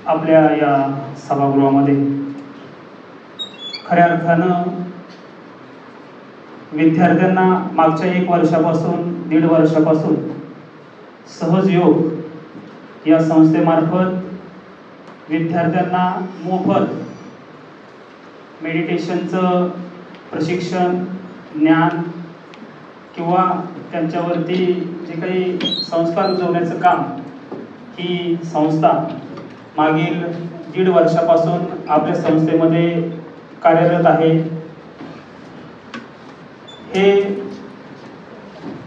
आपल्या या सभागृहामध्ये खऱ्या अर्थानं विद्यार्थ्यांना मागच्या 1 वर्षापासून 1.5 वर्षापासून सहज योग या संस्थेमार्फत विद्यार्थ्यांना मोफत मेडिटेशनचं प्रशिक्षण, ज्ञान किंवा त्यांच्यावरती जे काही संस्कार रुजवण्याचं काम ही संस्था मागील 1.5 वर्षापासून आपल्या संस्थेमध्ये कार्यरत आहे। हे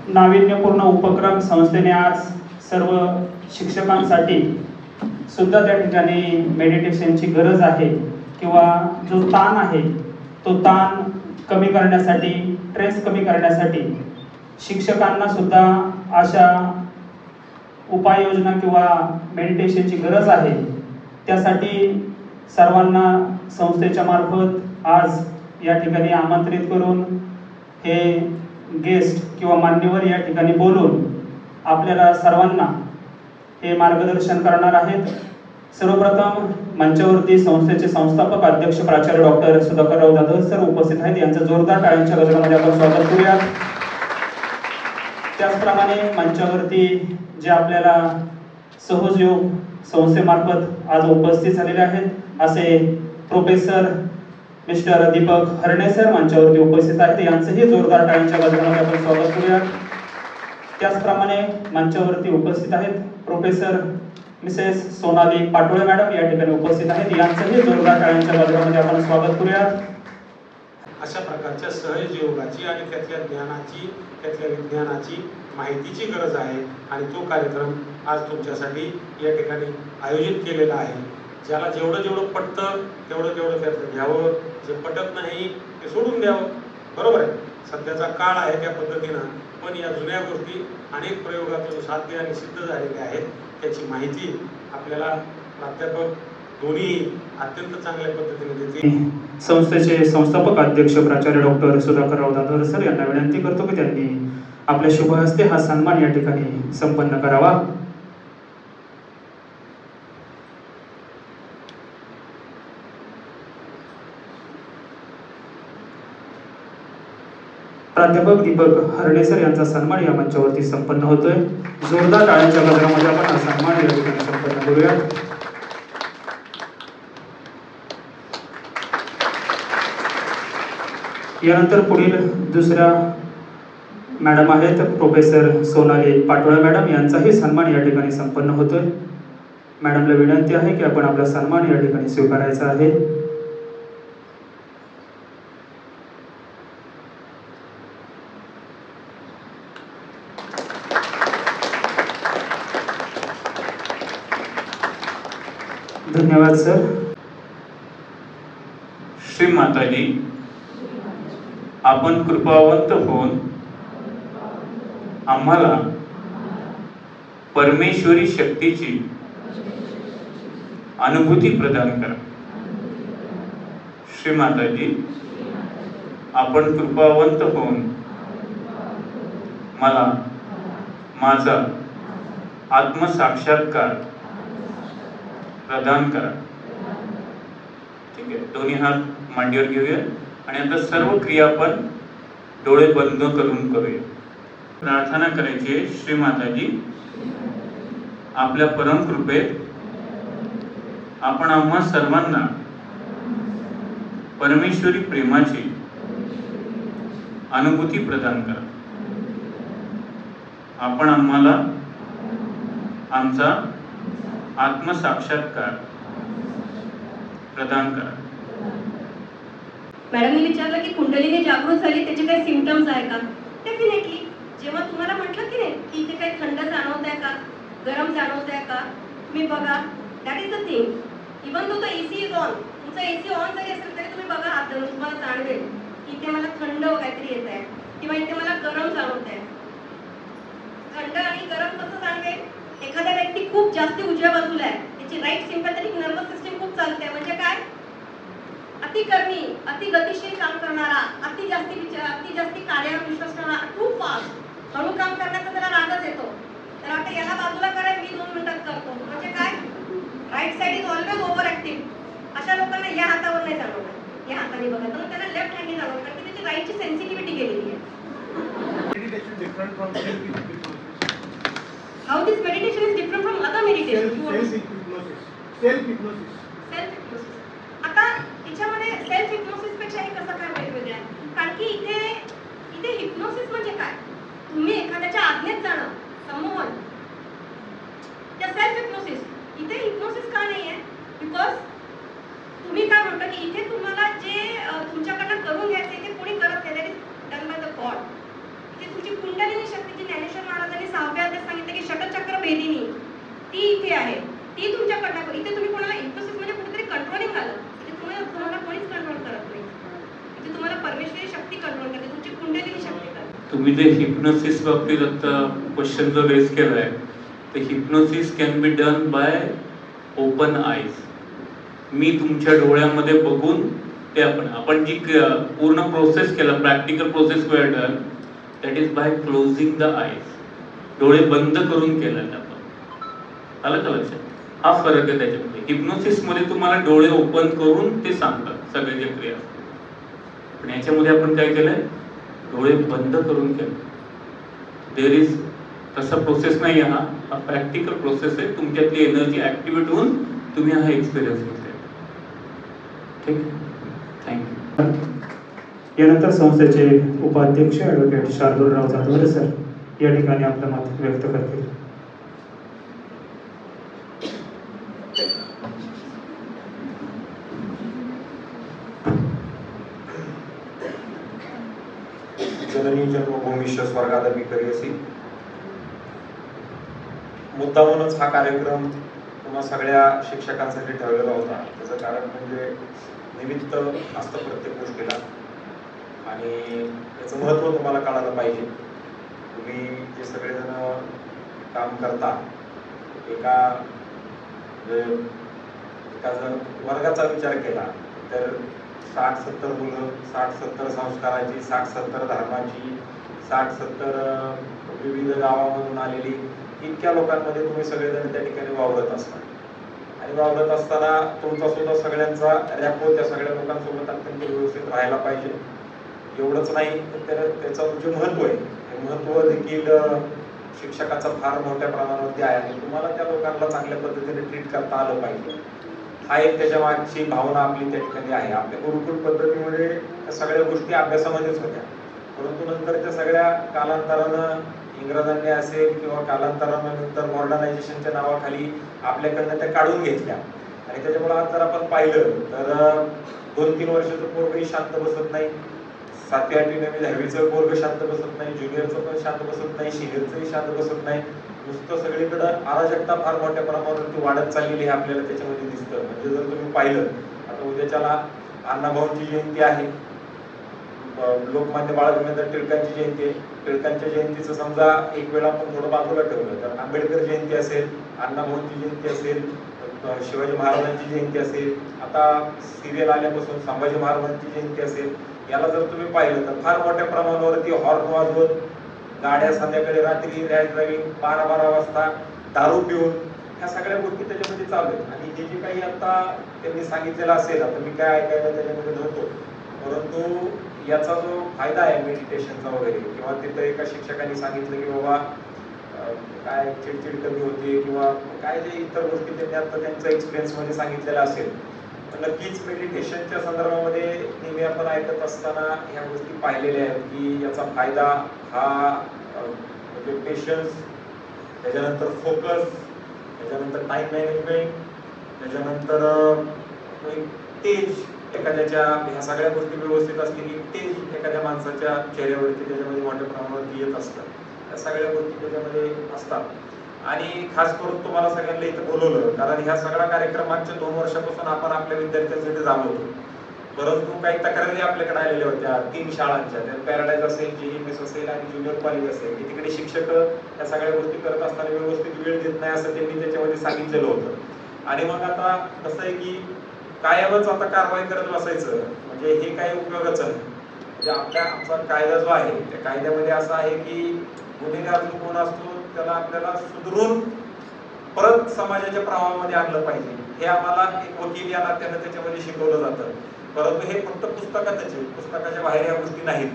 नाविन्यपूर्ण उपक्रम संस्थेने आज सर्व शिक्षकांसाठी सुद्धा त्या ठिकाणी मेडिटेशनची गरज आहे किंवा जो ताण आहे तो ताण कमी करण्यासाठी, स्ट्रेस कमी करण्यासाठी शिक्षकांना सुद्धा अशा उपाययोजना किंवा मेडिटेशनची गरज आहे। त्यासाठी सर्वांना संस्थेच्या मार्फत आज या ठिकाणी आमंत्रित करून हे गेस्ट किंवा मान्यवर या ठिकाणी बोलून आपल्याला सर्वांना हे मार्गदर्शन करणार आहेत। सर्वप्रथम मंचावरती संस्थेचे संस्थापक अध्यक्ष प्राचार्य डॉक्टर सुधाकरराव जाधव सर उपस्थित आहेत। यांचं जोरदार टाळ्यांच्या गजरामध्ये आपण स्वागत करूया। त्याचप्रमाणे मंचावरती जे आपल्याला सहज योग संस्थेमार्फत आज उपस्थित झालेले आहेत असे professor mister Deepak Harne sir मंचावरती उपस्थित आहेत। यांचंही जोरदार टाळ्यांच्या गजरामध्ये आपण स्वागत करूया। त्याचप्रमाणे मंचावरती उपस्थित आहेत professor Mrs Sonali Patole madam या ठिकाणी उपस्थित आहेत। यांचंही जोरदार टाळ्यांच्या गजरामध्ये आपण स्वागत करूया। अशा प्रकारच्या सहज योगाची आणि त्यातल्या ज्ञानाची, त्यातल्या विज्ञानाची माहितीची गरज आहे आणि तो कार्यक्रम आज तुमच्यासाठी या ठिकाणी आयोजित केलेला आहे। ज्याला जेवढं जेवढं पटतं तेवढं तेवढं त्यातलं घ्यावं, जे पटत नाही ते सोडून द्यावं। बरोबर आहे, सध्याचा काळ आहे त्या पद्धतीनं, पण या जुन्या गोष्टी अनेक प्रयोगातून साध्य आणि सिद्ध झालेल्या आहेत। त्याची माहिती आपल्याला प्राध्यापक दोन्ही अत्यंत चांगल्या पद्धतीने देतील। संस्थेचे संस्थापक अध्यक्ष प्राचार्य डॉक्टर सुधाकरराव जाधव सर यांना विनंती करतो की त्यांनी आपल्या शुभ हस्ते हा सन्मान या ठिकाणी संपन्न करावा। प्राध्यापक दीपक हरणे सर यांचा सन्मान या मंचावरती संपन्न होतोय। जोरदार टाळ्यांच्या गजरामध्ये आपण हा सन्मान या ठिकाणी संपन्न करूया। यानंतर पुढील दुसऱ्या मॅडम आहेत प्रोफेसर सोनाली पाटोळे मॅडम, यांचाही सन्मान या ठिकाणी संपन्न होतोय। मॅडमला विनंती आहे की आपण आपला सन्मान या ठिकाणी स्वीकारायचा आहे। धन्यवाद सर। श्री माताजी, आपण कृपावंत होऊन आम्हाला परमेश्वरी शक्तीची अनुभूती प्रदान करा। श्री माताजी, आपण कृपावंत होऊन मला माझा आत्मसाक्षात्कार प्रदान करा। ठीक आहे, दोन्ही हात मांडीवर घेऊया आणि आता सर्व क्रिया आपण डोळे बंद करून करूया। प्रार्थना करायची आहे, श्री माताजी, आपल्या परम कृपेत आपण आम्हा सर्वांना परमेश्वरी प्रेमाची अनुभूती प्रदान करा। आपण आम्हाला आमचा आत्मसाक्षात्कार प्रदान करा। मॅडमने विचारलं की कुंडलीने जागृत झाली त्याचे काही सिम्पटम्स आहे का? डेफिनेटली जेव्हा तुम्हाला म्हटलं की नाही की इथे काही थंड जाणवत आहे का, गरम जाणवत आहे का, तुम्ही बघा, that is the thing. Even though the AC is on, तुमचा एसी ऑन जरी असेल तरी तुम्ही बघा हात धरून, तुम्हाला जाणवेल इथे मला थंड काहीतरी येत आहे किंवा इथे मला गरम जाणवत आहे। थंड आणि गरम कसं जाणवेल? एखादा व्यक्ती खूप जास्त उजव्या बाजूला आहे, त्याची राईट सिम्पॅथेटिक नर्वस सिस्टीम खूप चालते, म्हणजे काय? अतिकर्मी, अति गतिशील काम करणारा, अति जास्ती कार्यावर विश्वास ठेवणारा, खूप फास्ट हळू काम करण्याचा त्याला रागच येतो। तर आता याला बाजूला करा, मी 2 मिनिटात करतो, म्हणजे काय? Right side is always over active. अशा लोकांना या हातावर नाही चालवणार, या हाताने बघा, तर त्यांना लेफ्ट हँडने चालवणार, कारण की त्याची राईटची सेन्सिटिव्हिटी गेलेली आहे. Meditation different from self-hypnosis. How this meditation is different from other meditation? Self-hypnosis. Self-hypnosis. Self hypnosis. आता याच्यामध्ये सेल्फ हिप्नोसिस पेक्षा हे कसं काय वेगवेगळं आहे? कारण की इथे हिप्नोसिस म्हणजे काय? तुम्ही एखाद्याच्या आज्ञेत जाणं, संमोहन. त्या सेल्फ हिप्नोसिस, इथे हिप्नोसिस का नाही आहे? बिकॉज तुम्ही काय म्हणता की इथे तुम्हाला जे तुमच्याकडनं करून घ्यायचं ते कोणी करत नाही, that is done by the God. इथे तुमची कुंडलिनी शक्ती, जी ज्ञानेश्वर महाराजांनी 6व्या अध्यायात सांगितलं की षटचक्र भेदिनी, ती इथे आहे. ती तुमच्याकडनं, इथे तुम्ही कोणाला हिप्नोसिस म्हणजे कुठेतरी कंट्रोलिंग आलं. इथे तुम्हाला कोणीच कंट्रोल करत नाही. इथे तुम्हाला परमेश्वरी शक्ती कंट्रोल करते, तुमची कुंडलिनी शक्ती करते. तुम्ही जे हिप्नोसिस बाबतीत आता क्वेश्चन जो रेज केलाय, तर hypnosis can be done by open eyes. मी तुमच्या डोळ्यामध्ये बघून ते आपण जी पूर्ण प्रोसेस केला, practical process were done, that is by closing the eyes. डोळे बंद करून केलं आपण. आलं का लक्षात? हा फरक आहे त्याच्यामध्ये. हिप्नोसिस मध्ये तुम्हाला डोळे ओपन करून ते सांगतात सगळे जे क्रिया, पण याच्यामध्ये आपण काय केलंय, डोळे बंद करून केलं. देर इज तसा प्रोसेस नाही आहे. हा प्रॅक्टिकल प्रोसेस आहे. तुमच्यातली एनर्जी ऍक्टिव्हेट होऊन तुम्ही हा एक्सपिरियन्स घेतलाय. ठीक, थँक्यू. यानंतर संस्थेचे उपाध्यक्ष ॲडव्होकेट शार्दूलराव जाधवरे सर या ठिकाणी आपलं मत व्यक्त करतील. जननी जन्मभूमीश स्वर्गादपि करियसी. मुद्दामूनच हा कार्यक्रम तुम्हा सगळ्या शिक्षकांसाठी ठरवलेला होता. त्याचं कारण म्हणजे निमित्त असतं प्रत्येक गोष्टीला, आणि त्याचं महत्त्व तुम्हाला कळायला पाहिजे. तुम्ही जे सगळेजण काम करता, एका जर वर्गाचा विचार केला तर 60-70 मुलं, 60-70 संस्काराची, 60-70 धर्माची, 60-70 विविध गावामधून आलेली, इतक्या लोकांमध्ये तुम्ही सगळेजण त्या ठिकाणी वावरत असता. आणि वावरत असताना तुमचा सुद्धा सगळ्यांचा रॅपो त्या सगळ्या लोकांसोबत अत्यंत व्यवस्थित राहायला पाहिजे. एवढंच नाही तर त्याचं जे महत्त्व आहे, हे महत्त्व देखील शिक्षकाचं फार मोठ्या प्रमाणावरती आहे, आणि तुम्हाला त्या लोकांना चांगल्या पद्धतीने ट्रीट करता आलं पाहिजे. हा एक त्याच्या मागची भावना आपली त्या ठिकाणी आहे. आपल्या गुरुकुल पद्धतीमध्ये त्या सगळ्या गोष्टी अभ्यासामध्येच होत्या, परंतु नंतर त्या सगळ्या कालांतरानं इंग्रजांनी असेल किंवा कालांतरानं नंतर मॉडर्नायझेशनच्या नावाखाली आपल्याकडनं त्या काढून घेतल्या. आणि त्याच्यामुळे आज जर आपण पाहिलं तर 2-3 वर्षाचं पोरगही शांत बसत नाही, 7वी 8वी 9वी 10वीचं पोरग शांत बसत नाही, ज्युनियरचं पण शांत बसत नाही, सिनियरचंही शांत बसत नाही. नुसतं सगळीकडं अराजकता फार मोठ्या प्रमाणावरती वाढत चाललेली आहे आपल्याला त्याच्यामध्ये दिसतं. म्हणजे जर तुम्ही पाहिलं, आता उद्याच्याला अण्णाभाऊंची जयंती आहे, लोकमान्य बाळ गंगाधर टिळकांची जयंती आहे. टिळकांच्या जयंतीचं समजा एक वेळा आपण थोडं बाजूला ठेवलं तर आंबेडकर जयंती असेल, अण्णाभाऊंची जयंती असेल, शिवाजी महाराजांची जयंती असेल, आता सिरियल आल्यापासून संभाजी महाराजांची जयंती असेल. याला जर तुम्ही पाहिलं तर फार मोठ्या प्रमाणावरती हॉर्न वाजवत गाड्या, संध्याकाळी रात्री रॅश ड्रायव्हिंग, 12-12 वाजता दारू पिऊन, ह्या सगळ्या गोष्टी त्याच्यामध्ये चालू आहेत. आणि हे जे काही आता त्यांनी सांगितलेलं असेल, आता मी काय ऐकायला त्याच्यामध्ये नव्हतो, परंतु याचा जो फायदा आहे मेडिटेशनचा वगैरे, किंवा तिथं एका शिक्षकांनी सांगितलं की बाबा काय चिडचिड कमी होते, किंवा काय जे इतर गोष्टी त्यांनी आता त्यांच्या एक्सपिरियन्समध्ये सांगितलेलं असेल, तर नक्कीच मेडिटेशनच्या संदर्भामध्ये नेहमी आपण ऐकत असताना ह्या गोष्टी पाहिलेल्या आहेत की याचा फायदा हा म्हणजे पेशन्स, त्याच्यानंतर फोकस, त्याच्यानंतर टाइम मॅनेजमेंट, त्याच्यानंतर तेज, एखाद्याच्या ह्या सगळ्या गोष्टी व्यवस्थित असलेली तेज एखाद्या माणसाच्या चेहऱ्यावरती त्याच्यामध्ये मोठ्या प्रमाणावरती येत असतात. त्या सगळ्या गोष्टी त्याच्यामध्ये असतात. आणि खास करून तुम्हाला सगळ्यांना इथं बोलवलं कारण ह्या सगळा कार्यक्रम मागच्या 2 वर्षापासून आपण आपल्या विद्यार्थ्यांसाठी राबवतो. परंतु काही तक्रारी आपल्याकडे आलेल्या होत्या 3 शाळांच्या, त्यात पॅराडाईज असेल, JMS असेल आणि ज्युनियर कॉलेज असेल, की तिकडे शिक्षक या सगळ्या गोष्टी करत असताना व्यवस्थित वेळ देत नाही असं त्यांनी त्याच्यामध्ये सांगितलेलं होतं. आणि मग आता कसं आहे की कायमच आता कारवाई करत बसायचं म्हणजे हे काही उपयोगाचं नाही. म्हणजे आमचा कायदा जो आहे त्या कायद्यामध्ये असा आहे की गुन्हेगार जो कोण असतो त्याला आपल्याला सुधरून परत समाजाच्या प्रवाहामध्ये आणलं पाहिजे. हे आम्हाला एक वकील या नात्यानं त्याच्यामध्ये शिकवलं जातं. परंतु हे फक्त पुस्तकातच आहे, पुस्तकाच्या बाहेर या गोष्टी नाहीत.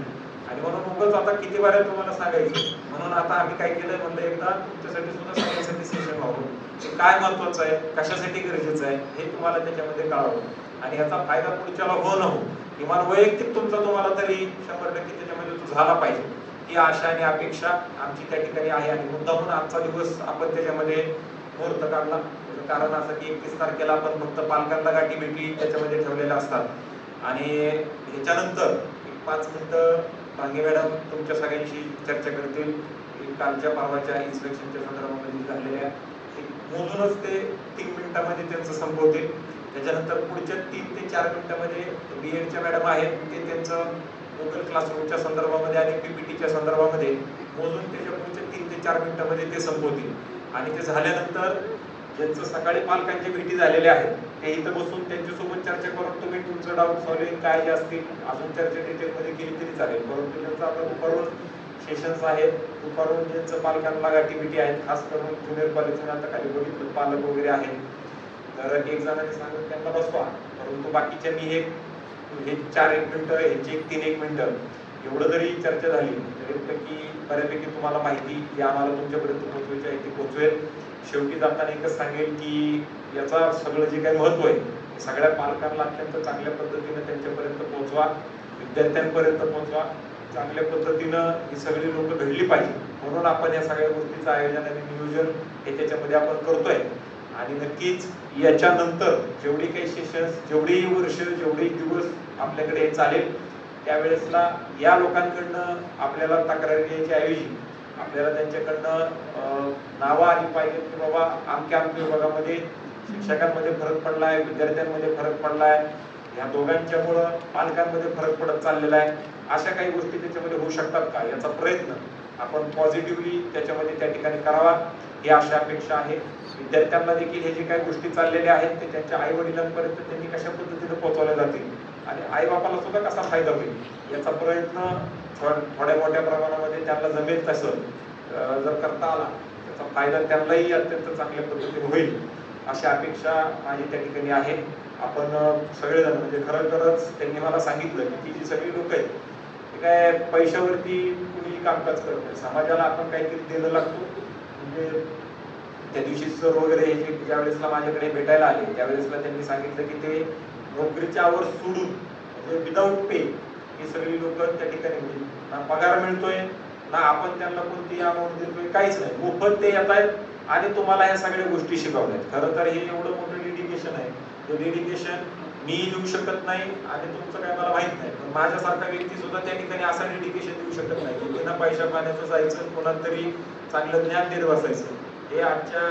आणि म्हणून उगाच आता किती बाऱ्या तुम्हाला सांगायचं, म्हणून आता आम्ही काय केलंय, म्हणलं एकदा तुमच्यासाठी सुद्धा सगळ्यांसाठी सेशन व्हावं, की काय महत्वाचं आहे, कशासाठी गरजेचं आहे हे तुम्हाला त्याच्यामध्ये कळावं. आणि याचा फायदा पुढच्याला हो न हो, किमान वैयक्तिक तुमचा तुम्हाला तरी 100% त्याच्यामध्ये तो झाला पाहिजे, ही आशा आणि अपेक्षा आमची त्या ठिकाणी आहे. आणि मुद्दामून आजचा दिवस आपण त्याच्यामध्ये मुहूर्त काढला, कारण असं की 31 तारखेला आपण फक्त पालकांना गाठी भेटी त्याच्यामध्ये ठेवलेल्या असतात. आणि ह्याच्यानंतर 5 मिनिटं भांगे मॅडम तुमच्या सगळ्यांशी चर्चा करतील. कालच्या परवाच्या इन्स्पेक्शनच्या संदर्भामध्ये झालेल्या मोजूनच ते 3 मिनिटांमध्ये त्यांचं संपवतील. त्याच्यानंतर पुढच्या 3 ते 4 मिनिटांमध्ये BEdच्या मॅडम आहेत, ते त्यांचं गुगल क्लासरूमच्या संदर्भामध्ये आणि PPTच्या संदर्भामध्ये मोजून त्याच्या पुढच्या 3 ते 4 मिनिटांमध्ये ते संपवतील. आणि ते झाल्यानंतर ज्यांचं सकाळी पालकांच्या भेटी झालेल्या आहेत ते इथं बसून त्यांच्यासोबत चर्चा करून तुम्ही तुमचं डाऊट सॉल्व्हिंग काय जे असतील अजून चर्चा डिटेलमध्ये केली तरी चालेल. परंतु त्यांचं आता दुपारून सेशन्स आहेत, दुपारून ज्यांचं पालकांना गाठी भेटी आहेत, खास करून ज्युनियर कॉलेजमध्ये आता खाली बघितलं पालक वगैरे आहेत, तर एक जणांनी सांगून त्यांना बसवा. परंतु बाकीच्यांनी हे 4-1 मिनिटं, ह्याची 3-1 मिनिटं एवढं जरी चर्चा झाली तरी की बऱ्यापैकी तुम्हाला माहिती जी आम्हाला तुमच्यापर्यंत पोहोचवायची आहे ती पोहोचवेल. शेवटी जाताना एकच सांगेल की याचा सगळं जे काही महत्व आहे सगळ्या पालकांना अत्यंत चांगल्या पद्धतीने त्यांच्यापर्यंत पोहोचवा, विद्यार्थ्यांपर्यंत पोहोचवा. चांगल्या पद्धतीनं ही सगळी लोक घडली पाहिजे, म्हणून आपण या सगळ्या गोष्टीचं आयोजन आणि नियोजन हे त्याच्यामध्ये आपण करतोय. आणि नक्कीच याच्यानंतर जेवढी काही सेशन्स, जेवढी वर्ष, जेवढे दिवस आपल्याकडे हे चालेल त्यावेळेसला या लोकांकडनं आपल्याला तक्रारी द्यायची ऐवजी आपल्याला त्यांच्याकडनं नावं आली पाहिजे की बाबा आमच्या विभागामध्ये शिक्षकांमध्ये फरक पडलाय, विद्यार्थ्यांमध्ये फरक पडलाय, या दोघांच्यामुळं पालकांमध्ये फरक पडत चाललेला आहे, अशा काही गोष्टी त्याच्यामध्ये होऊ शकतात का, याचा प्रयत्न आपण पॉझिटिव्हली त्याच्यामध्ये त्या ठिकाणी करावा ही आशा अपेक्षा आहे. विद्यार्थ्यांना देखील हे जे काही गोष्टी चाललेल्या आहेत ते त्यांच्या आई वडिलांपर्यंत त्यांनी कशा पद्धतीने पोहोचवल्या जातील आणि आई बापाला सुद्धा कसा फायदा होईल याचा प्रयत्न थोड्या मोठ्या प्रमाणामध्ये त्यांना जमेल तसं जर करता आला त्याचा फायदा त्यांनाही अत्यंत चांगल्या पद्धतीने होईल अशी अपेक्षा माझी त्या ठिकाणी आहे. आपण सगळेजण म्हणजे खरंच त्यांनी मला सांगितलं की जी सगळी लोक आहेत ते काय पैशावरती कुणी कामकाज करत नाही, समाजाला आपण काहीतरी देणं लागतो. म्हणजे त्या दिवशी सर वगैरे हे जे ज्या वेळेसला माझ्याकडे भेटायला आले त्यावेळेसला त्यांनी सांगितलं की ते नोकरीच्या आवर सोडून म्हणजे विदाऊट पे ही सगळी लोक त्या ठिकाणी म्हणजे ना पगार मिळतोय ना आपण त्यांना कोणती अमाऊंट देतोय, काहीच नाही, मोफत ते येत आहेत आणि तुम्हाला ह्या सगळ्या गोष्टी शिकवल्यात. खरं तर हे एवढं मोठं डेडिकेशन आहे, ते डेडिकेशन मी देऊ शकत नाही आणि तुमचं काय मला माहित नाही, पण माझ्यासारखा व्यक्ती सुद्धा त्या ठिकाणी असं डेडिकेशन देऊ शकत नाही की बिना पैशा पाण्याचं जायचं, कोणाला तरी चांगलं ज्ञान देत बसायचं. हे आजच्या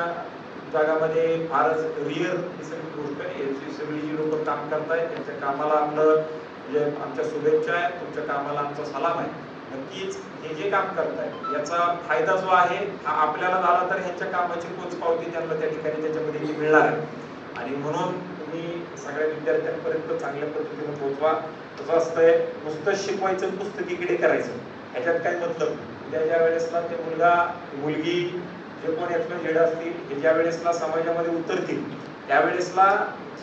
जगामध्ये फारच रिअर सगळी गोष्ट आहे. याची सगळी जी लोक काम करतायत त्यांच्या कामाला आपलं म्हणजे आमच्या शुभेच्छा आहे, तुमच्या कामाला आमचा सलाम आहे. नक्कीच हे जे काम करतायत याचा फायदा जो आहे हा आपल्याला झाला तर ह्यांच्या कामाची पोचपावती त्यांना त्या ठिकाणी त्याच्यामध्ये मिळणार आहे. आणि म्हणून तुम्ही सगळ्या विद्यार्थ्यांपर्यंत चांगल्या पद्धतीने पोहोचवा. कसं असतंय नुसतं शिकवायचं पुस्तकीकडे करायचं ह्याच्यात काय मतलब. ज्या वेळेसला ते मुलगा मुलगी जे कोण यातलं जेड असतील हे ज्या वेळेसला समाजामध्ये उतरतील त्यावेळेसला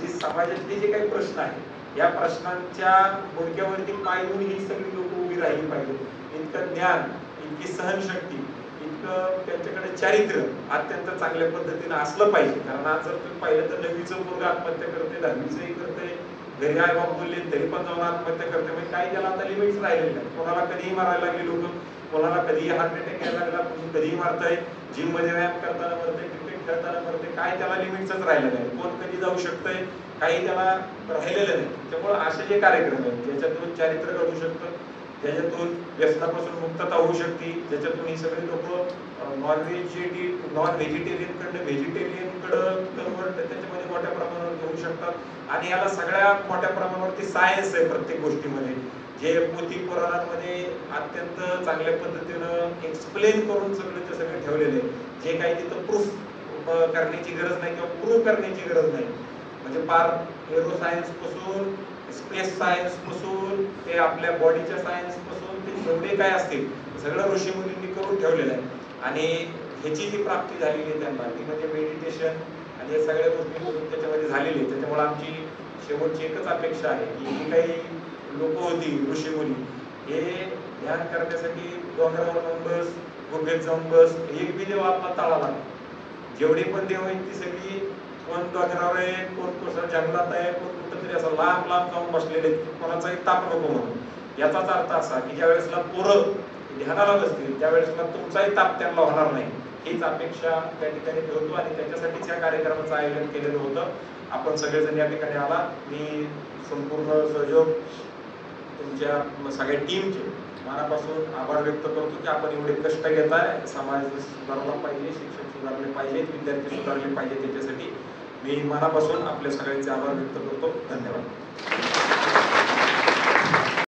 जी समाजातले जे काही प्रश्न आहेत या प्रश्नांच्या गुडघ्यावरती पाय देऊन ही सगळी लोक उभी राहिली पाहिजे. इतकं ज्ञान, इतकी सहनशक्ती, इतकं त्यांच्याकडे चारित्र्य अत्यंत चांगल्या पद्धतीने असलं पाहिजे. कारण आज जर तुम्ही पाहिलं तर 9वीचं मुलगा आत्महत्या करते, 10वीचंही करते, घरी आई बाप बोलले तरी पण जाऊन आत्महत्या करते. म्हणजे काही त्याला आता लिमिट्स राहिलेले नाही. कोणाला कधीही मारायला लागले लोक, कोणाला कधीही हार्ट अटॅक यायला लागला, कधीही मारताय, जिम मध्ये व्यायाम करताना मरते, क्रिकेट खेळताना मरते, काय त्याला लिमिटच राहिलं नाही. कोण कधी जाऊ शकतंय काही त्याला राहिलेलं नाही. त्यामुळे असे जे कार्यक्रम आहेत ज्याच्यातून चारित्र्य घडू शकतं, ज्याच्यातून व्यसनापासून मुक्तता होऊ शकते, ज्याच्यातून ही सगळी लोक नॉन व्हेजिटेरियन कडनं व्हेजिटेरियन कडं कन्वर्ट त्याच्यामध्ये मोठ्या प्रमाणावर घेऊ शकतात. आणि याला सगळ्या मोठ्या प्रमाणावरती सायन्स आहे प्रत्येक गोष्टीमध्ये, जे पोथी पुराणांमध्ये अत्यंत चांगल्या पद्धतीनं एक्सप्लेन करून सगळं ते सगळं ठेवलेलं आहे. जे काही तिथं प्रूफ करण्याची गरज नाही किंवा प्रूव्ह करण्याची गरज नाही. म्हणजे फार एरो सायन्स पासून स्पेस सायन्स पासून ते आपल्या बॉडीच्या सायन्स पासून ते जेवढे काय असतील सगळं ऋषीमुनींनी करून ठेवलेलं आहे. आणि ह्याची जी प्राप्ती झालेली आहे त्यांना ती म्हणजे मेडिटेशन आणि या सगळ्या गोष्टी त्याच्यामध्ये झालेली आहे. त्याच्यामुळे आमची शेवटची एकच अपेक्षा आहे की जी काही लोक होती ऋषीमुनी हे ध्यान करण्यासाठी डोंगरावर जाऊन बस, गुंफेत जाऊन बस, एक बी देव आपला तळाला नाही. जेवढी पण देव आहेत ती सगळी कोण डोंगरावर आहे, कोण कसं जंगलात आहे, कोण कुठंतरी असं लांब लांब जाऊन बसलेले आहेत, कोणाचाही ताप नको म्हणून. याचाच अर्थ असा की ज्या वेळेसला पोरं ध्यानाला बसतील त्यावेळेसला तुमचाही ताप त्यांना होणार नाही, हीच अपेक्षा त्या ठिकाणी ठेवतो आणि त्याच्यासाठीच या कार्यक्रमाचं आयोजन केलेलं होतं. आपण सगळेजण या ठिकाणी आला. मी संपूर्ण सहयोग तुमच्या सगळ्या टीमचे मनापासून आभार व्यक्त करतो की आपण एवढे कष्ट घेताय. समाज सुधारला पाहिजे, शिक्षक सुधारले पाहिजेत, विद्यार्थी सुधारले पाहिजे, त्याच्यासाठी मी मनापासून आपल्या सगळ्यांचे आभार व्यक्त करतो. धन्यवाद.